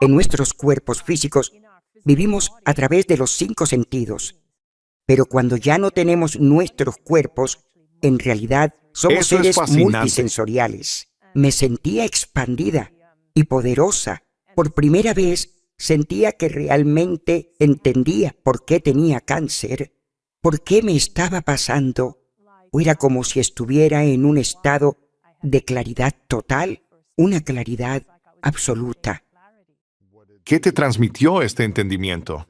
En nuestros cuerpos físicos vivimos a través de los 5 sentidos, pero cuando ya no tenemos nuestros cuerpos, en realidad somos Eso es seres fascinante. multisensoriales. Me sentía expandida y poderosa. Por primera vez sentía que realmente entendía por qué tenía cáncer, por qué me estaba pasando. O era como si estuviera en un estado de claridad total, una claridad absoluta. ¿Qué te transmitió este entendimiento?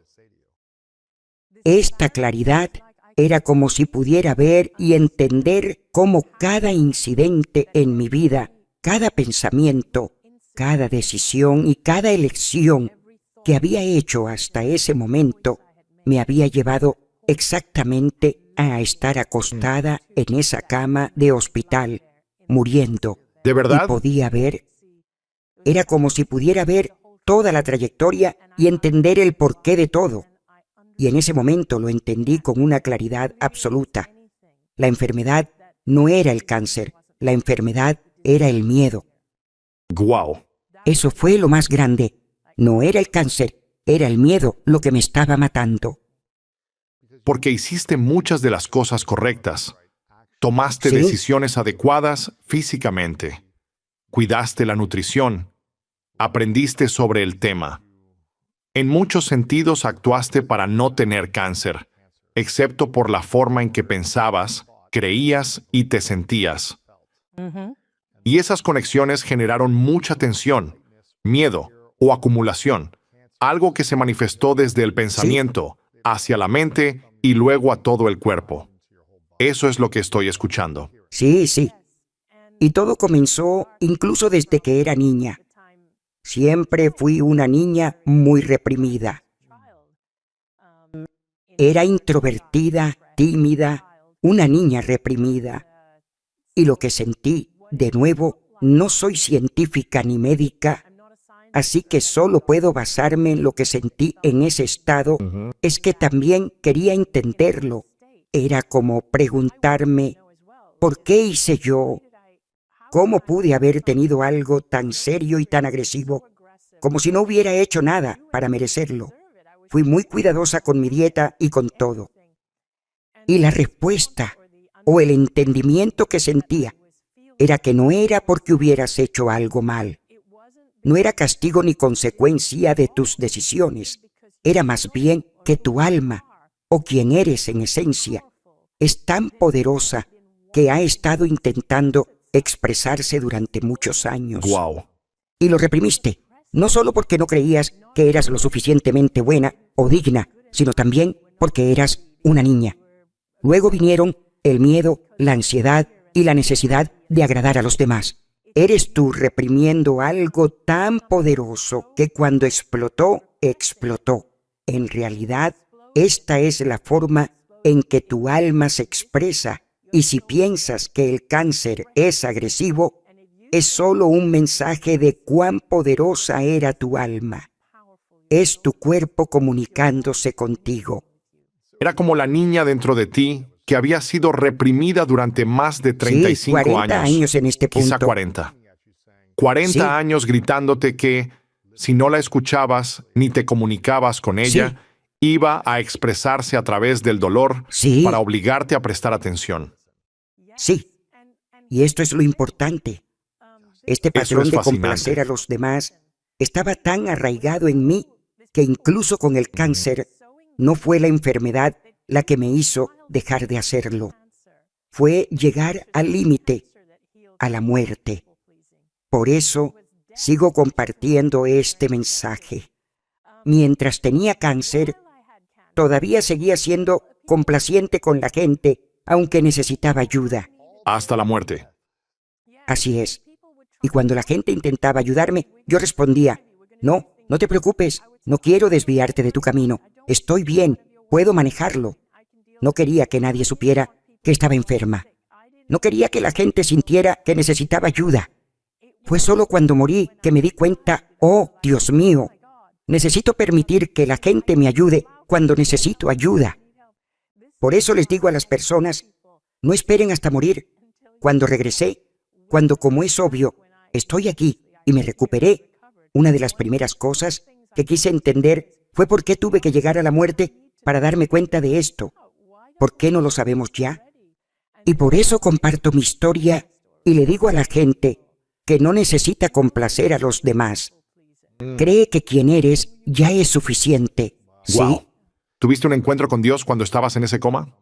Esta claridad era como si pudiera ver y entender cómo cada incidente en mi vida, cada pensamiento, cada decisión y cada elección que había hecho hasta ese momento me había llevado exactamente a estar acostada en esa cama de hospital, muriendo. ¿De Y verdad? podía ver, era como si pudiera ver toda la trayectoria y entender el porqué de todo. Y en ese momento lo entendí con una claridad absoluta. La enfermedad no era el cáncer, la enfermedad era el miedo. ¡Guau! Eso fue lo más grande. No era el cáncer, era el miedo lo que me estaba matando. Porque hiciste muchas de las cosas correctas. Tomaste Sí. decisiones adecuadas físicamente. Cuidaste la nutrición. Aprendiste sobre el tema. En muchos sentidos actuaste para no tener cáncer, excepto por la forma en que pensabas, creías y te sentías. Y esas conexiones generaron mucha tensión, miedo o acumulación, algo que se manifestó desde el pensamiento hacia la mente y luego a todo el cuerpo. Eso es lo que estoy escuchando. Sí, sí. Y todo comenzó incluso desde que era niña. Siempre fui una niña muy reprimida. Era introvertida, tímida, una niña reprimida. Y lo que sentí, de nuevo, no soy científica ni médica, así que solo puedo basarme en lo que sentí en ese estado, es que también quería entenderlo. Era como preguntarme, ¿por qué hice yo? ¿Cómo pude haber tenido algo tan serio y tan agresivo? Como si no hubiera hecho nada para merecerlo. Fui muy cuidadosa con mi dieta y con todo. Y la respuesta o el entendimiento que sentía era que no era porque hubieras hecho algo mal. No era castigo ni consecuencia de tus decisiones. Era más bien que tu alma, o quien eres en esencia, es tan poderosa que ha estado intentando expresarse durante muchos años. ¡Guau! Y lo reprimiste, no solo porque no creías que eras lo suficientemente buena o digna, sino también porque eras una niña. Luego vinieron el miedo, la ansiedad y la necesidad de agradar a los demás. Eres tú reprimiendo algo tan poderoso que cuando explotó, explotó. En realidad, esta es la forma en que tu alma se expresa. Y si piensas que el cáncer es agresivo, es solo un mensaje de cuán poderosa era tu alma. Es tu cuerpo comunicándose contigo. Era como la niña dentro de ti que había sido reprimida durante más de 35 Sí, 40 años en este punto. Quizá 40. 40 Sí. años gritándote que, si no la escuchabas ni te comunicabas con ella, iba a expresarse a través del dolor Sí. para obligarte a prestar atención. Sí, y esto es lo importante. Este patrón es de fascinante. complacer a los demás estaba tan arraigado en mí que incluso con el cáncer no fue la enfermedad la que me hizo dejar de hacerlo. Fue llegar al límite, a la muerte. Por eso sigo compartiendo este mensaje. Mientras tenía cáncer, todavía seguía siendo complaciente con la gente, aunque necesitaba ayuda. Hasta la muerte. Así es. Y cuando la gente intentaba ayudarme, yo respondía, no, no te preocupes, no quiero desviarte de tu camino. Estoy bien, puedo manejarlo. No quería que nadie supiera que estaba enferma. No quería que la gente sintiera que necesitaba ayuda. Fue solo cuando morí que me di cuenta, oh, Dios mío, necesito permitir que la gente me ayude cuando necesito ayuda. Por eso les digo a las personas, no esperen hasta morir. Cuando regresé, cuando como es obvio, estoy aquí y me recuperé, Una de las primeras cosas que quise entender fue por qué tuve que llegar a la muerte para darme cuenta de esto. ¿Por qué no lo sabemos ya? Y por eso comparto mi historia y le digo a la gente que no necesita complacer a los demás. Cree que quien eres ya es suficiente. ¿Sí? Wow. ¿Tuviste un encuentro con Dios cuando estabas en ese coma?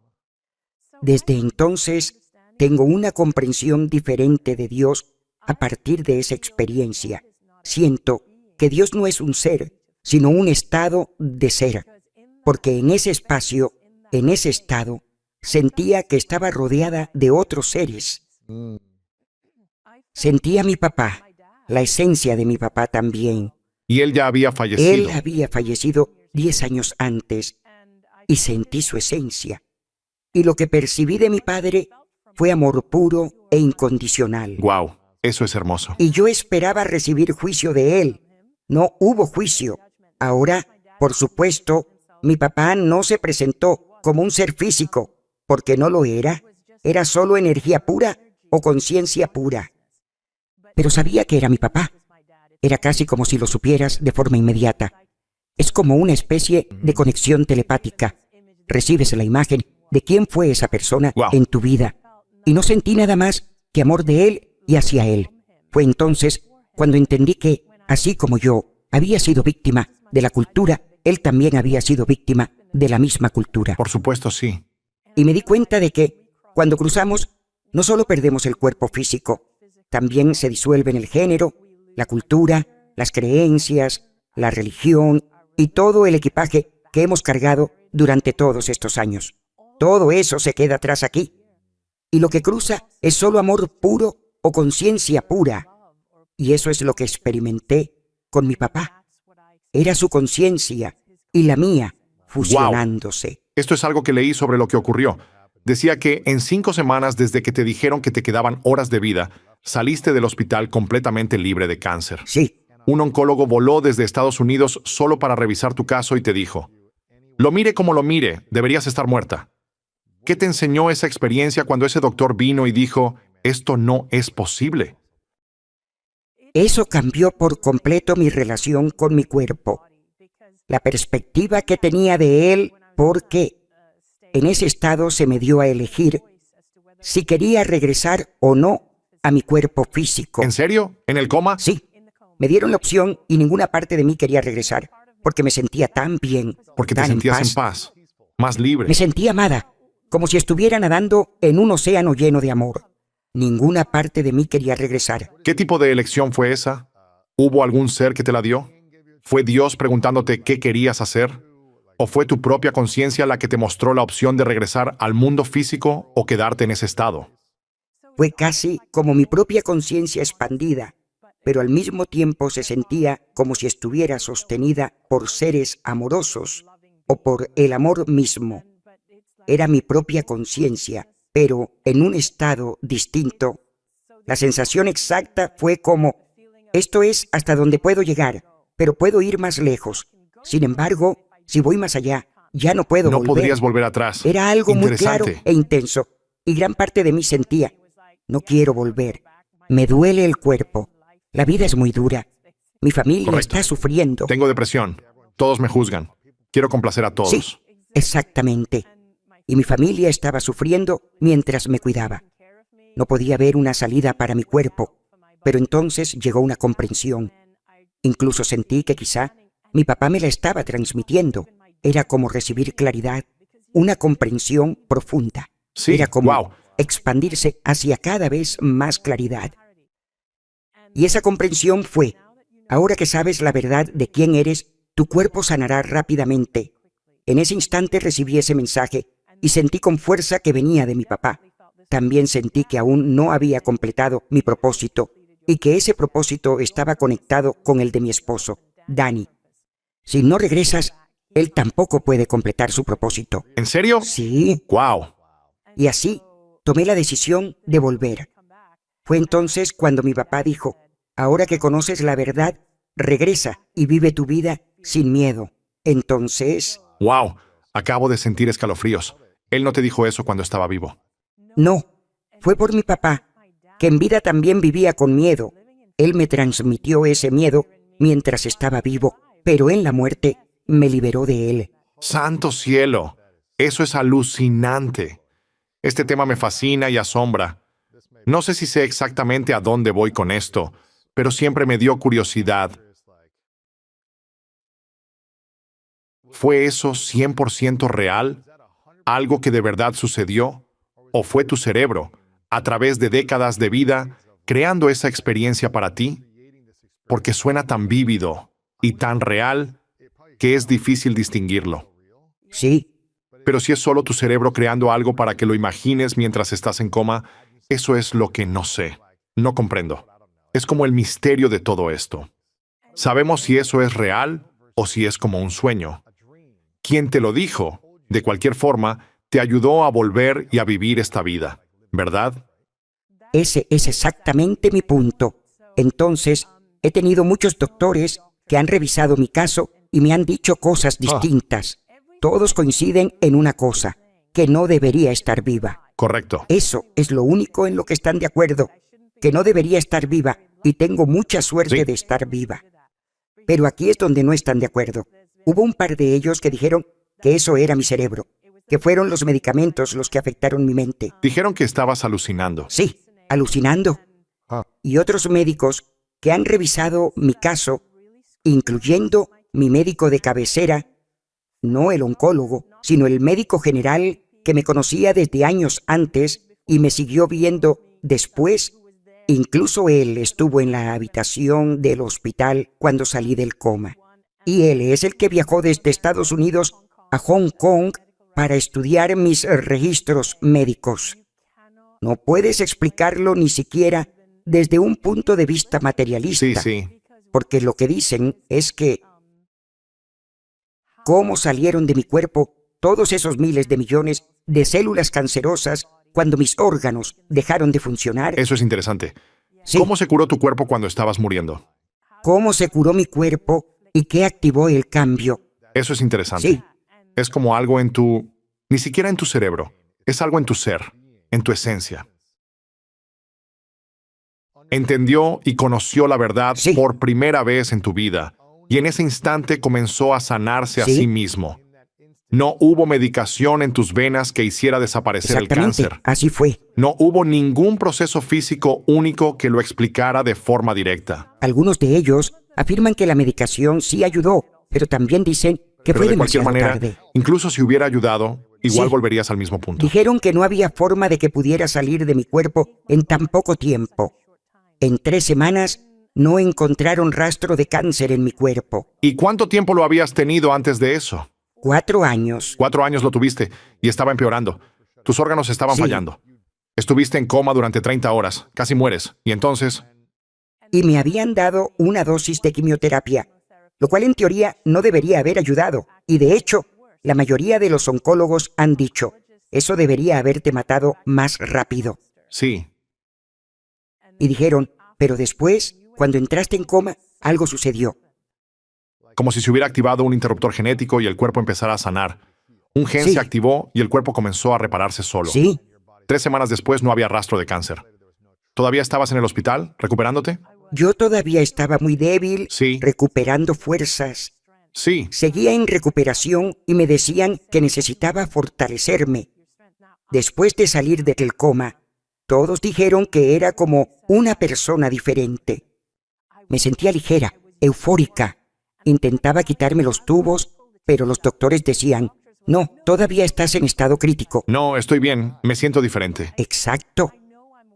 Desde entonces, tengo una comprensión diferente de Dios a partir de esa experiencia. Siento que Dios no es un ser, sino un estado de ser, porque en ese espacio, en ese estado, sentía que estaba rodeada de otros seres. Sentía a mi papá, la esencia de mi papá también. Y él ya había fallecido. Él había fallecido 10 años antes y sentí su esencia. Y lo que percibí de mi padre fue amor puro e incondicional. Wow, eso es hermoso. Y yo esperaba recibir juicio de él. No hubo juicio. Ahora, por supuesto, mi papá no se presentó como un ser físico, porque no lo era. Era solo energía pura o conciencia pura. Pero sabía que era mi papá. Era casi como si lo supieras de forma inmediata. Es como una especie de conexión telepática. Recibes la imagen de quién fue esa persona en tu vida. Y no sentí nada más que amor de él y hacia él. Fue entonces cuando entendí que, así como yo había sido víctima de la cultura, él también había sido víctima de la misma cultura. Por supuesto, sí. Y me di cuenta de que, cuando cruzamos, no solo perdemos el cuerpo físico, también se disuelven el género, la cultura, las creencias, la religión y todo el equipaje que hemos cargado durante todos estos años. Todo eso se queda atrás aquí. Y lo que cruza es solo amor puro o conciencia pura. Y eso es lo que experimenté con mi papá. Era su conciencia y la mía fusionándose. Wow. Esto es algo que leí sobre lo que ocurrió. Decía que en 5 semanas desde que te dijeron que te quedaban horas de vida, saliste del hospital completamente libre de cáncer. Sí. Un oncólogo voló desde Estados Unidos solo para revisar tu caso y te dijo, lo mire como lo mire, deberías estar muerta. ¿Qué te enseñó esa experiencia cuando ese doctor vino y dijo, esto no es posible? Eso cambió por completo mi relación con mi cuerpo. La perspectiva que tenía de él, porque en ese estado se me dio a elegir si quería regresar o no a mi cuerpo físico. ¿En serio? ¿En el coma? Sí. Me dieron la opción y ninguna parte de mí quería regresar, porque me sentía tan bien, porque te tan sentías en paz, más libre. Me sentía amada, como si estuviera nadando en un océano lleno de amor. Ninguna parte de mí quería regresar. ¿Qué tipo de elección fue esa? ¿Hubo algún ser que te la dio? ¿Fue Dios preguntándote qué querías hacer? ¿O fue tu propia conciencia la que te mostró la opción de regresar al mundo físico o quedarte en ese estado? Fue casi como mi propia conciencia expandida, pero al mismo tiempo se sentía como si estuviera sostenida por seres amorosos o por el amor mismo. Era mi propia conciencia, pero en un estado distinto. La sensación exacta fue como, esto es hasta donde puedo llegar, pero puedo ir más lejos. Sin embargo, si voy más allá, ya no puedo volver. No podrías volver atrás. Era algo muy claro e intenso, y gran parte de mí sentía, no quiero volver. Me duele el cuerpo. La vida es muy dura. Mi familia está sufriendo. Tengo depresión. Todos me juzgan. Quiero complacer a todos. Sí, exactamente. Y mi familia estaba sufriendo mientras me cuidaba. No podía ver una salida para mi cuerpo, pero entonces llegó una comprensión. Incluso sentí que quizá mi papá me la estaba transmitiendo. Era como recibir claridad, una comprensión profunda. Sí, era como expandirse hacia cada vez más claridad. Y esa comprensión fue, ahora que sabes la verdad de quién eres, tu cuerpo sanará rápidamente. En ese instante recibí ese mensaje y sentí con fuerza que venía de mi papá. También sentí que aún no había completado mi propósito y que ese propósito estaba conectado con el de mi esposo, Danny. Si no regresas, él tampoco puede completar su propósito. ¿En serio? Sí. ¡Wow! Y así tomé la decisión de volver. Fue entonces cuando mi papá dijo, ahora que conoces la verdad, regresa y vive tu vida sin miedo. Entonces... ¡Wow! Acabo de sentir escalofríos. Él no te dijo eso cuando estaba vivo. No, fue por mi papá, que en vida también vivía con miedo. Él me transmitió ese miedo mientras estaba vivo, pero en la muerte me liberó de él. ¡Santo cielo! Eso es alucinante. Este tema me fascina y asombra. No sé si sé exactamente a dónde voy con esto, pero siempre me dio curiosidad. ¿Fue eso 100% real? ¿Algo que de verdad sucedió? ¿O fue tu cerebro, a través de décadas de vida, creando esa experiencia para ti? Porque suena tan vívido y tan real que es difícil distinguirlo. Sí, Pero si es solo tu cerebro creando algo para que lo imagines mientras estás en coma, eso es lo que no sé. No comprendo. Es como el misterio de todo esto. Sabemos si eso es real o si es como un sueño. Quien te lo dijo, de cualquier forma, te ayudó a volver y a vivir esta vida, ¿verdad? ese es exactamente mi punto. Entonces, he tenido muchos doctores que han revisado mi caso y me han dicho cosas distintas. Todos coinciden en una cosa, que no debería estar viva. Correcto. Eso es lo único en lo que están de acuerdo, que no debería estar viva, y tengo mucha suerte Sí. de estar viva. Pero aquí es donde no están de acuerdo. Hubo un par de ellos que dijeron que eso era mi cerebro, que fueron los medicamentos los que afectaron mi mente. Dijeron que estabas alucinando. Sí, alucinando. Y otros médicos que han revisado mi caso, incluyendo mi médico de cabecera, no el oncólogo, sino el médico general que me conocía desde años antes y me siguió viendo después. Incluso él estuvo en la habitación del hospital cuando salí del coma. Y él es el que viajó desde Estados Unidos a Hong Kong para estudiar mis registros médicos. No puedes explicarlo ni siquiera desde un punto de vista materialista. Sí. Porque lo que dicen es que cómo salieron de mi cuerpo todos esos miles de millones de células cancerosas cuando mis órganos dejaron de funcionar. Eso es interesante. Sí, ¿Cómo se curó tu cuerpo cuando estabas muriendo? cómo se curó mi cuerpo y qué activó el cambio. Eso es interesante. Sí, Es como algo en tu... Ni siquiera en tu cerebro. Es algo en tu ser, en tu esencia. Entendió y conoció la verdad Sí. por primera vez en tu vida. Y en ese instante comenzó a sanarse a Sí. sí mismo. No hubo medicación en tus venas que hiciera desaparecer el exactamente, cáncer. así fue. No hubo ningún proceso físico único que lo explicara de forma directa. Algunos de ellos afirman que la medicación sí ayudó, pero también dicen que Pero fue de cualquier demasiado manera, tarde. incluso si hubiera ayudado, igual Sí. volverías al mismo punto. Dijeron que no había forma de que pudiera salir de mi cuerpo en tan poco tiempo. En 3 semanas no encontraron rastro de cáncer en mi cuerpo. ¿Y cuánto tiempo lo habías tenido antes de eso? 4 años. 4 años lo tuviste y estaba empeorando. Tus órganos estaban Sí. fallando. Estuviste en coma durante 30 horas. Casi mueres. Y entonces... Y me habían dado una dosis de quimioterapia, lo cual en teoría no debería haber ayudado. Y de hecho, la mayoría de los oncólogos han dicho, eso debería haberte matado más rápido. Sí. Y dijeron, pero después, cuando entraste en coma, algo sucedió. Como si se hubiera activado un interruptor genético y el cuerpo empezara a sanar. Un gen Sí. se activó y el cuerpo comenzó a repararse solo. Sí, 3 semanas después no había rastro de cáncer. ¿Todavía estabas en el hospital, recuperándote? yo todavía estaba muy débil, Sí. recuperando fuerzas. Sí. Seguía en recuperación y me decían que necesitaba fortalecerme. Después de salir del coma, todos dijeron que era como una persona diferente. Me sentía ligera, eufórica. Intentaba quitarme los tubos, pero los doctores decían, no, todavía estás en estado crítico. No, estoy bien. Me siento diferente. Exacto.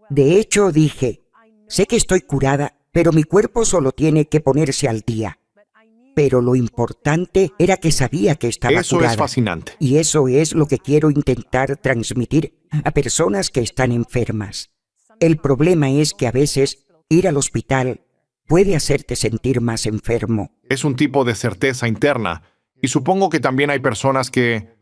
De hecho, dije, sé que estoy curada, pero mi cuerpo solo tiene que ponerse al día. Pero lo importante era que sabía que estaba Eso curada. es fascinante. Y eso es lo que quiero intentar transmitir a personas que están enfermas. El problema es que a veces ir al hospital puede hacerte sentir más enfermo. Es un tipo de certeza interna. Y supongo que también hay personas que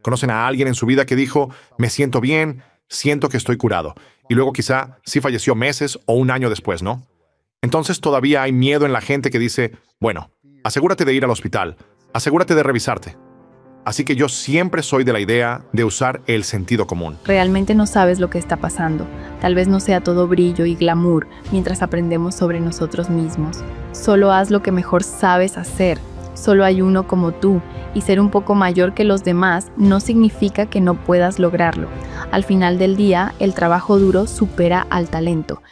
conocen a alguien en su vida que dijo, me siento bien, siento que estoy curado. Y luego quizá sí falleció meses o un año después, ¿no? Entonces todavía hay miedo en la gente que dice, bueno, asegúrate de ir al hospital, asegúrate de revisarte. Así que yo siempre soy de la idea de usar el sentido común. Realmente no sabes lo que está pasando. Tal vez no sea todo brillo y glamour mientras aprendemos sobre nosotros mismos. Solo haz lo que mejor sabes hacer. Solo hay uno como tú, y ser un poco mayor que los demás no significa que no puedas lograrlo. Al final del día, el trabajo duro supera al talento.